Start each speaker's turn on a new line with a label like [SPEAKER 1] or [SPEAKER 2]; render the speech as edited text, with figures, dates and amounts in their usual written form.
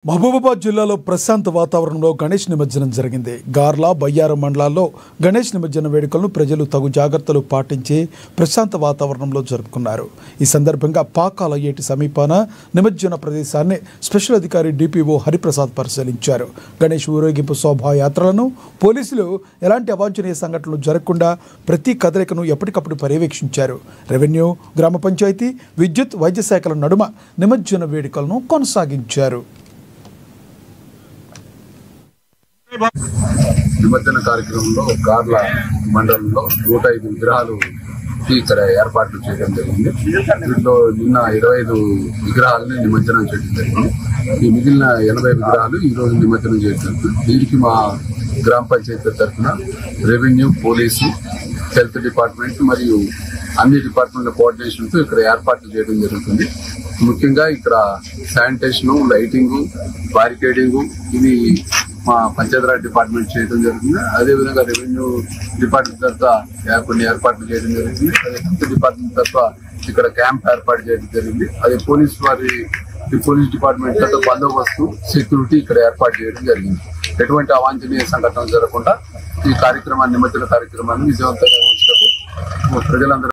[SPEAKER 1] మహబూబాబాద్ జిల్లాలో ప్రశాంత వాతావరణంలో గణేష్ నిమజ్జనం జరిగింది. గార్ల, బయ్యారం మండలాల్లో గణేష్ నిమజ్జన వేడుకలను ప్రజలు తగు జాగ్రత్తలు పాటించి ప్రశాంత వాతావరణంలో జరుపుకున్నారు. ఈ సందర్భంగా పాకాల ఏటి సమీపాన నిమజ్జన ప్రదేశాన్ని స్పెషల్ అధికారి డిపిఓ హరిప్రసాద్ పరిశీలించారు. గణేష్ ఊరేగింపు శోభాయాత్రలను పోలీసులు ఎలాంటి అవాంఛనీయ సంఘటనలు జరగకుండా ప్రతి కదలికను ఎప్పటికప్పుడు పర్యవేక్షించారు. రెవెన్యూ, గ్రామ పంచాయతీ, విద్యుత్, వైద్య శాఖల నడుమ నిమజ్జన వేడుకలను కొనసాగించారు.
[SPEAKER 2] నిమజ్జన కార్యక్రమంలో గార్ల మండలంలో 105 విగ్రహాలు ఇక్కడ ఏర్పాట్లు చేయడం జరిగింది. దీంట్లో నిన్న 25 విగ్రహాలని నిమజ్జనం చేయడం జరిగింది. ఈ మిగిలిన 80 విగ్రహాలు ఈ రోజు నిమజ్జనం చేయడం. దీనికి మా గ్రామ పంచాయతీ తరఫున రెవెన్యూ, పోలీసు, హెల్త్ డిపార్ట్మెంట్ మరియు అన్ని డిపార్ట్మెంట్ల కోఆర్డినేషన్తో ఇక్కడ ఏర్పాట్లు చేయడం జరుగుతుంది. ముఖ్యంగా ఇక్కడ శానిటేషను, లైటింగు, బారికేడింగు ఇవి మా పంచాయతీరాజ్ డిపార్ట్మెంట్ చేయడం జరుగుతుంది. అదేవిధంగా రెవెన్యూ డిపార్ట్మెంట్ తరఫున కొన్ని ఏర్పాట్లు చేయడం జరుగుతుంది. అదే హెల్త్ డిపార్ట్మెంట్ తరఫున ఇక్కడ క్యాంప్ ఏర్పాటు చేయడం జరిగింది. అదే పోలీస్ డిపార్ట్మెంట్ తరఫున బందోబస్తు, సెక్యూరిటీ ఇక్కడ ఏర్పాటు చేయడం జరిగింది. ఎటువంటి అవాంఛనీయ సంఘటనలు జరగకుండా ఈ కార్యక్రమాన్ని, నిమజ్జన కార్యక్రమాన్ని విజయవంతంగా ఉంచడానికి ప్రజలందరూ